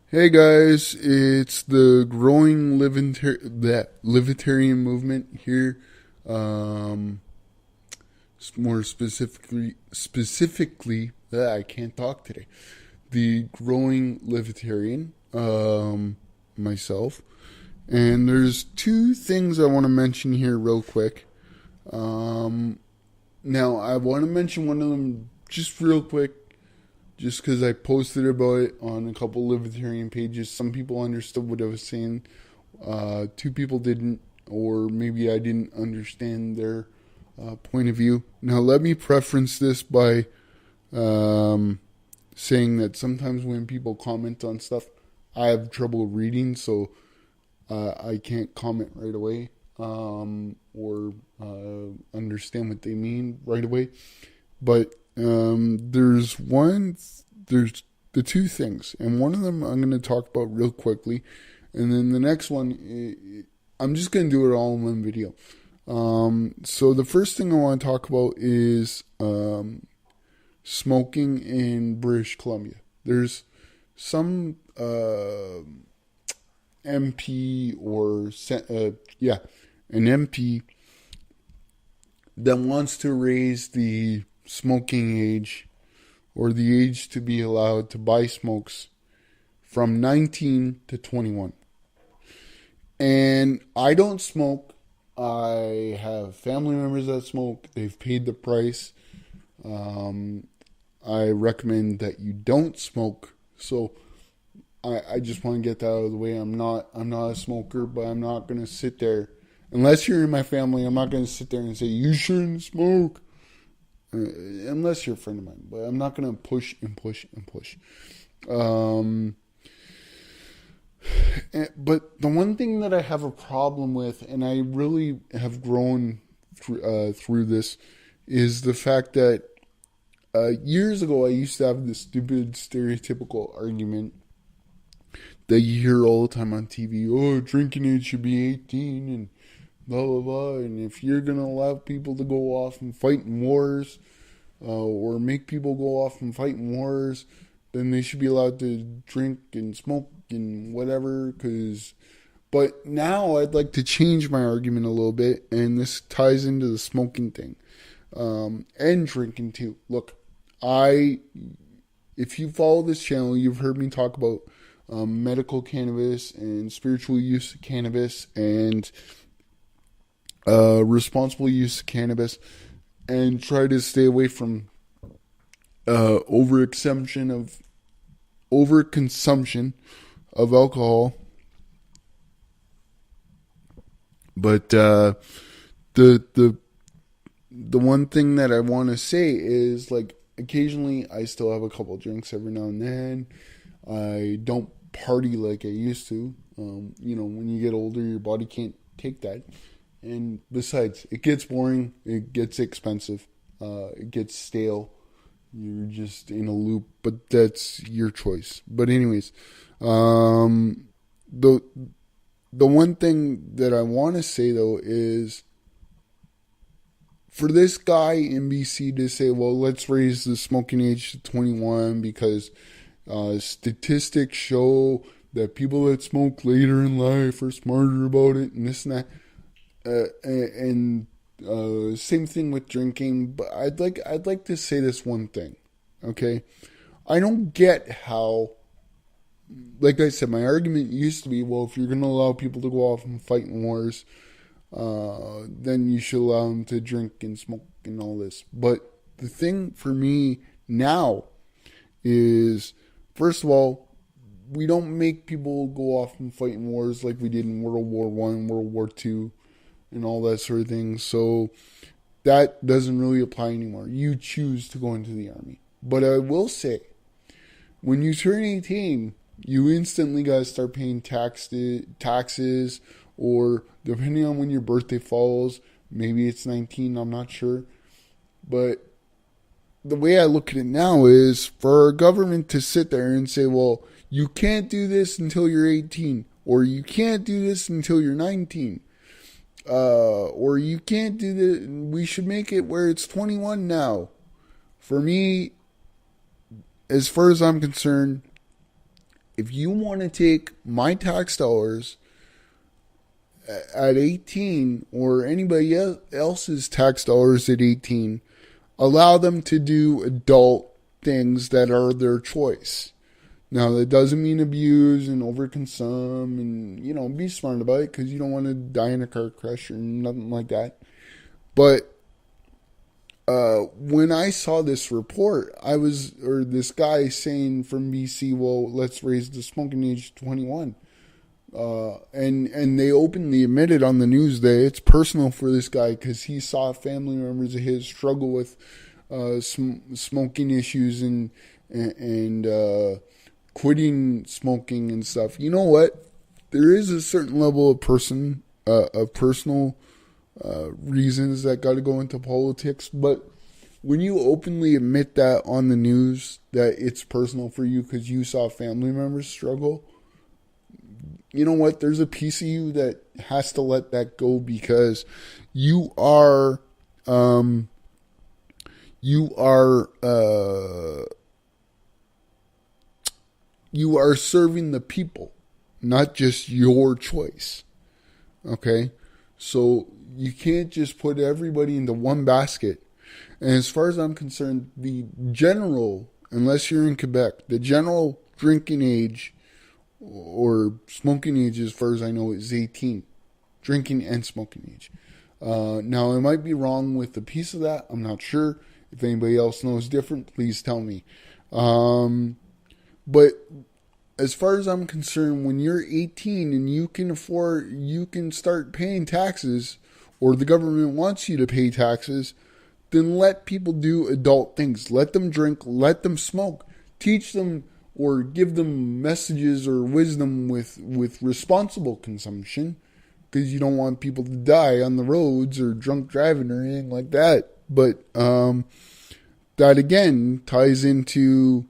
Hey guys, it's the growing libertarian movement here. Um, More specifically, I can't talk today. The growing libertarian, myself, and there's two things I want to mention here real quick. Um, Now I want to mention one of them just real quick just because I posted about it on a couple libertarian pages. Some people understood what I was saying. Two people didn't, or maybe I didn't understand their point of view. Now, let me preference this by um, saying that sometimes when people comment on stuff, I have trouble reading, so I can't comment right away or understand what they mean right away. But there's the two things, and one of them I'm going to talk about real quickly, and then the next one, I'm just going to do it all in one video. So the first thing I want to talk about is smoking in British Columbia. There's some MP an MP that wants to raise the smoking age or the age to be allowed to buy smokes from 19 to 21. And I don't smoke. I have family members that smoke. They've paid the price. Um, I recommend that you don't smoke. So I just want to get that out of the way. I'm not a smoker, but I'm not gonna sit there unless you're in my family. I'm not gonna sit there and say you shouldn't smoke unless you're a friend of mine. But I'm not gonna push and push and push. Um, but the one thing that I have a problem with, and I really have grown through this, is the fact that years ago I used to have this stupid stereotypical argument that you hear all the time on TV. Oh, drinking age should be 18 and blah blah blah. And if you're gonna allow people to go off and fight in wars, or make people go off and fight in wars, then they should be allowed to drink and smoke and whatever. But now I'd like to change my argument a little bit, and this ties into the smoking thing, and drinking too. Look, I if you follow this channel, you've heard me talk about medical cannabis and spiritual use of cannabis and responsible use of cannabis, and try to stay away from overconsumption of alcohol. But the the one thing that I want to say is, like, occasionally I still have a couple drinks every now and then. I don't party like I used to. When you get older, your body can't take that. And besides, it gets boring. It gets expensive. It gets stale. You're just in a loop. But that's your choice. But anyways, the the one thing that I want to say though is, for this guy in BC to say, well, let's raise the smoking age to 21 because statistics show that people that smoke later in life are smarter about it and this and that. And same thing with drinking. But I'd like to say this one thing, okay? I don't get how, like I said, my argument used to be, well, if you're going to allow people to go off and fight in wars, then you should allow them to drink and smoke and all this. But the thing for me now is, first of all, we don't make people go off and fight in wars like we did in World War One, World War Two, and all that sort of thing. So that doesn't really apply anymore. You choose to go into the army. But I will say, when you turn 18, you instantly got to start paying taxes, or depending on when your birthday falls, maybe it's 19, I'm not sure. But the way I look at it now is for our government to sit there and say, well, you can't do this until you're 18, or you can't do this until you're 19, or you can't do this. We should make it where it's 21 now. For me, as far as I'm concerned, if you want to take my tax dollars at 18 or anybody else's tax dollars at 18, allow them to do adult things that are their choice. Now, that doesn't mean abuse and overconsume and, be smart about it because you don't want to die in a car crash or nothing like that. But when I saw this report, this guy saying from BC, well, let's raise the smoking age to 21. And they openly admitted on the news that it's personal for this guy because he saw family members of his struggle with smoking issues and quitting smoking and stuff. You know what? There is a certain level of personal reasons that got to go into politics, but when you openly admit that on the news that it's personal for you because you saw family members struggle, you know what? There's a piece of you that has to let that go because you are serving the people, not just your choice. Okay? So you can't just put everybody into one basket. And as far as I'm concerned, the general, unless you're in Quebec, the general drinking age or smoking age, as far as I know, is 18. Drinking and smoking age. Now, I might be wrong with a piece of that. I'm not sure. If anybody else knows different, please tell me. But as far as I'm concerned, when you're 18 and you can start paying taxes, or the government wants you to pay taxes, then let people do adult things. Let them drink, let them smoke. Teach them or give them messages or wisdom with responsible consumption, because you don't want people to die on the roads or drunk driving or anything like that. But that again ties into,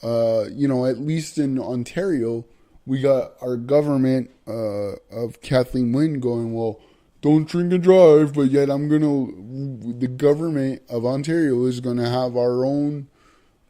at least in Ontario, we got our government of Kathleen Wynne going, well, don't drink and drive, but yet the government of Ontario is going to have our own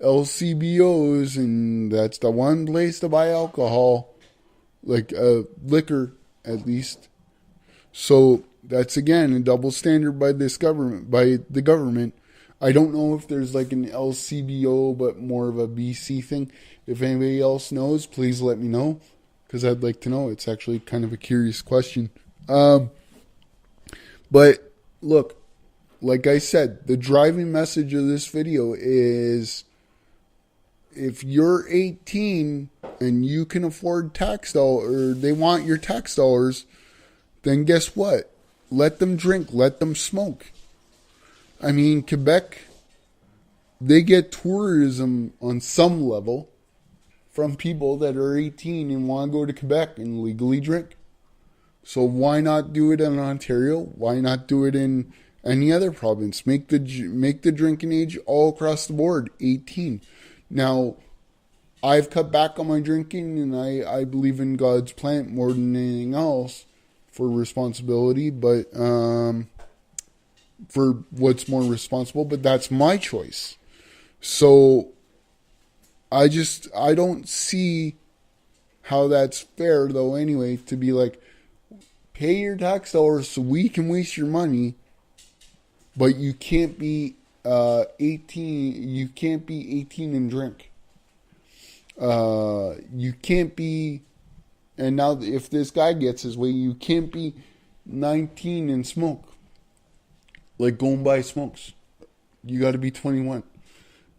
LCBOs, and that's the one place to buy alcohol, like liquor at least. So that's again a double standard by the government. I don't know if there's like an LCBO, but more of a BC thing. If anybody else knows, please let me know, because I'd like to know. It's actually kind of a curious question. But look, like I said, the driving message of this video is, if you're 18 and you can afford tax dollars, or they want your tax dollars, then guess what? Let them drink, let them smoke. I mean, Quebec, they get tourism on some level from people that are 18 and want to go to Quebec and legally drink. So why not do it in Ontario? Why not do it in any other province? Make the drinking age all across the board 18. Now, I've cut back on my drinking, and I believe in God's plan more than anything else for responsibility, but for what's more responsible, but that's my choice. So I don't see how that's fair, though, anyway, to be like, pay your tax dollars so we can waste your money, but you can't be 18. You can't be 18 and drink. You can't be, and now if this guy gets his way, you can't be 19 and smoke. Like, go and buy smokes. You got to be 21,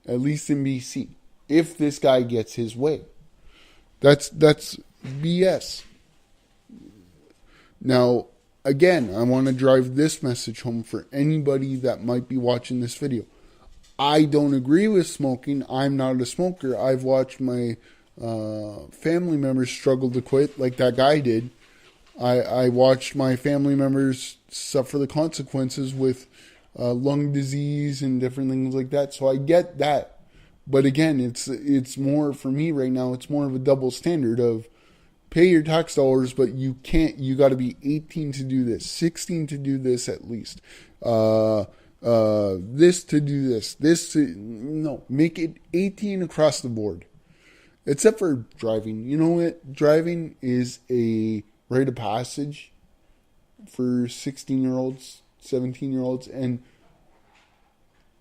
at least in BC. If this guy gets his way, that's BS. Now, again, I want to drive this message home for anybody that might be watching this video. I don't agree with smoking. I'm not a smoker. I've watched my family members struggle to quit like that guy did. I watched my family members suffer the consequences with lung disease and different things like that. So I get that. But again, it's more, for me right now, it's more of a double standard of pay your tax dollars, but you got to be 18 to do this, 16 to do this at least. This to do this, no, make it 18 across the board. Except for driving. You know what? Driving is a rite of passage for 16-year-olds, 17-year-olds. And,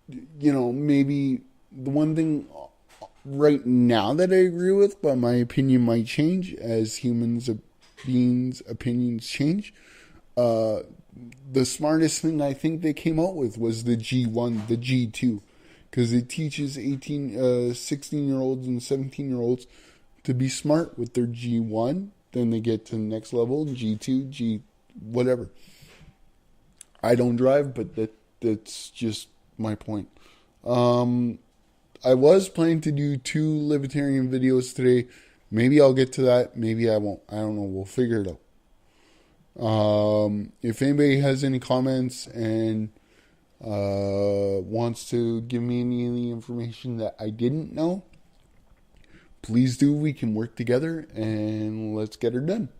maybe the one thing right now that I agree with, but my opinion might change as beings' opinions change. The smartest thing I think they came out with was the G1, the G2, because it teaches 16-year-olds and 17-year-olds to be smart with their G1. Then they get to the next level, G2, whatever. I don't drive, but that's just my point. I was planning to do 2 libertarian videos today. Maybe I'll get to that. Maybe I won't. I don't know. We'll figure it out. If anybody has any comments and wants to give me any of the information that I didn't know, please do. We can work together and let's get her done.